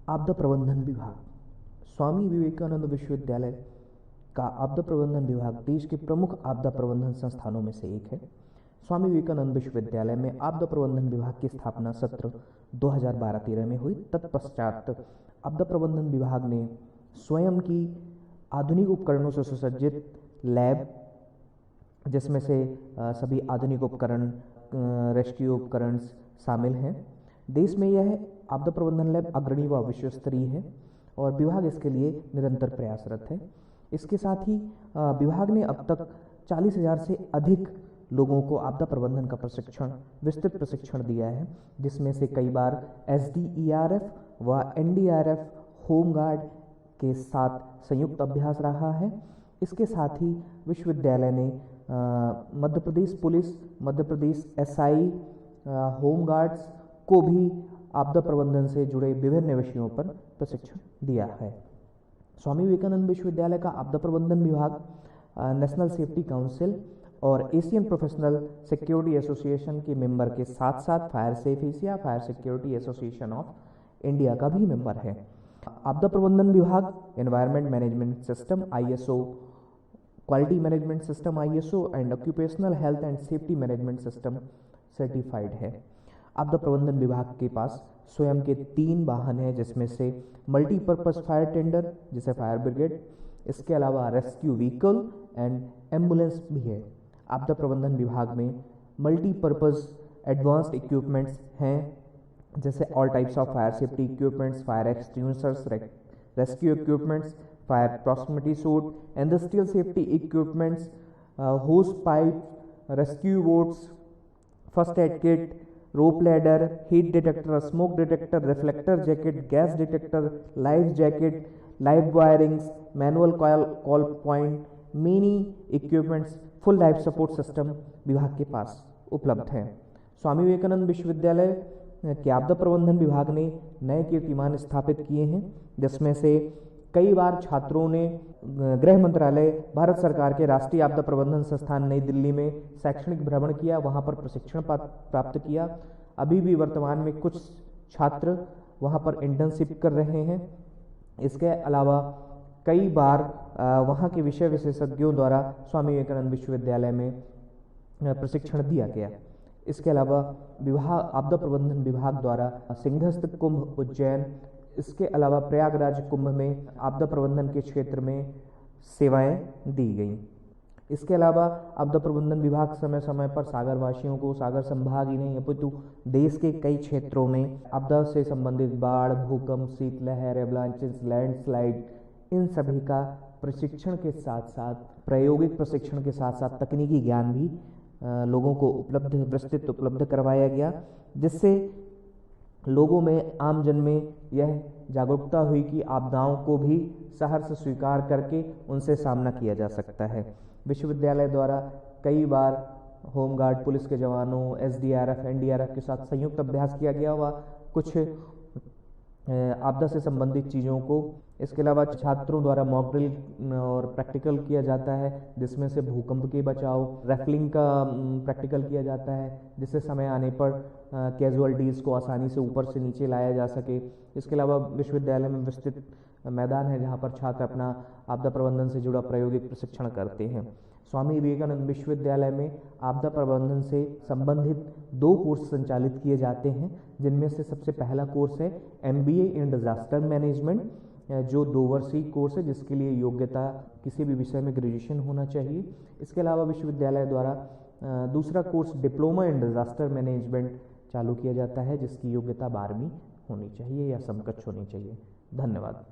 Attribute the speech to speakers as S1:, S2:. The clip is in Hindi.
S1: आपदा प्रबंधन विभाग। स्वामी विवेकानंद विश्वविद्यालय का आपदा प्रबंधन विभाग देश के प्रमुख आपदा प्रबंधन संस्थानों में से एक है। स्वामी विवेकानंद विश्वविद्यालय में आपदा प्रबंधन विभाग की स्थापना सत्र 2012-13 में हुई। तत्पश्चात आपदा प्रबंधन विभाग ने स्वयं की आधुनिक उपकरणों से सुसज्जित लैब, जिसमें से सभी आधुनिक उपकरण, रेस्क्यू उपकरण शामिल हैं। देश में यह आपदा प्रबंधन लैब अग्रणी व विश्व स्तरीय है और विभाग इसके लिए निरंतर प्रयासरत है। इसके साथ ही विभाग ने अब तक 40,000 से अधिक लोगों को आपदा प्रबंधन का विस्तृत प्रशिक्षण दिया है, जिसमें से कई बार SDERF व NDRF होमगार्ड के साथ संयुक्त अभ्यास रहा है। इसके साथ ही विश्वविद्यालय ने Madhya Pradesh police, Madhya Pradesh SI, home guards को भी आपदा प्रबंधन से जुड़े विभिन्न विषयों पर प्रशिक्षण दिया है। स्वामी विवेकानंद विश्वविद्यालय का आपदा प्रबंधन विभाग नेशनल सेफ्टी काउंसिल और एशियन प्रोफेशनल सिक्योरिटी एसोसिएशन के मेंबर के साथ साथ fire safe Asia, fire security association of India का भी मेंबर है। आपदा प्रबंधन विभाग environment management system ISO, quality management system ISO and occupational health and safety management system certified है। आपदा प्रबंधन विभाग के पास स्वयं के 3 वाहन हैं, जिसमें से मल्टीपर्पज फायर टेंडर जिसे फायर ब्रिगेड, इसके अलावा रेस्क्यू व्हीकल एंड एम्बुलेंस भी है। आपदा प्रबंधन विभाग में मल्टीपर्पज एडवांस्ड इक्विपमेंट्स हैं, जैसे all types of fire safety equipments, fire extinguishers, rescue equipments, fire proximity suit, industrial safety equipments, होस pipe, rescue boats, first aid kit, रोप ladder, heat detector, smoke detector, reflector jacket, gas detector, life jacket, live wirings, manual call point, mini equipments, full life support system विभाग के पास उपलब्ध हैं। स्वामी विवेकानंद विश्वविद्यालय के आपदा प्रबंधन विभाग ने नए कीर्तिमान स्थापित किए हैं, जिसमें से कई बार छात्रों ने गृह मंत्रालय, भारत सरकार के राष्ट्रीय आपदा प्रबंधन संस्थान नई दिल्ली में शैक्षणिक भ्रमण किया, वहां पर प्रशिक्षण प्राप्त किया। अभी भी वर्तमान में कुछ छात्र वहां पर इंटर्नशिप कर रहे हैं। इसके अलावा कई बार वहां के विषय विशेषज्ञों द्वारा स्वामी विवेकानंद विश्वविद्यालय में प्रशिक्षण दिया गया। इसके अलावा विभाग आपदा प्रबंधन विभाग द्वारा सिंहस्थ कुंभ उज्जैन, इसके अलावा प्रयागराज कुंभ में आपदा प्रबंधन के क्षेत्र में सेवाएं दी गई। इसके अलावा आपदा प्रबंधन विभाग समय समय पर सागरवासियों को, सागर संभाग ही नहीं अपितु देश के कई क्षेत्रों में आपदा से संबंधित बाढ़, भूकंप, शीतलहर, एवलांचेस, लैंडस्लाइड, इन सभी का प्रशिक्षण के साथ साथ, प्रायोगिक प्रशिक्षण के साथ साथ तकनीकी ज्ञान भी लोगों को विस्तृत उपलब्ध करवाया गया, जिससे लोगों में, आम जन में यह जागरूकता हुई कि आपदाओं को भी सहर्ष स्वीकार करके उनसे सामना किया जा सकता है। विश्वविद्यालय द्वारा कई बार होमगार्ड, पुलिस के जवानों, SDRF, NDRF के साथ संयुक्त अभ्यास किया गया हुआ कुछ आपदा से संबंधित चीज़ों को। इसके अलावा छात्रों द्वारा मॉक ड्रिल और प्रैक्टिकल किया जाता है, जिसमें से भूकंप के बचाव, रैफलिंग का प्रैक्टिकल किया जाता है, जिससे समय आने पर कैजुअलिटीज़ को आसानी से ऊपर से नीचे लाया जा सके। इसके अलावा विश्वविद्यालय में विस्तृत मैदान है, जहाँ पर छात्र अपना आपदा प्रबंधन से जुड़ा प्रायोगिक प्रशिक्षण करते हैं। स्वामी विवेकानंद विश्वविद्यालय में आपदा प्रबंधन से संबंधित 2 कोर्स संचालित किए जाते हैं, जिनमें से सबसे पहला कोर्स है MBA इन डिजास्टर मैनेजमेंट, जो 2 वर्षीय कोर्स है, जिसके लिए योग्यता किसी भी विषय में ग्रेजुएशन होना चाहिए। इसके अलावा विश्वविद्यालय द्वारा दूसरा course diploma in disaster management चालू किया जाता है, जिसकी योग्यता 12वीं होनी चाहिए या समकक्ष होनी चाहिए। धन्यवाद।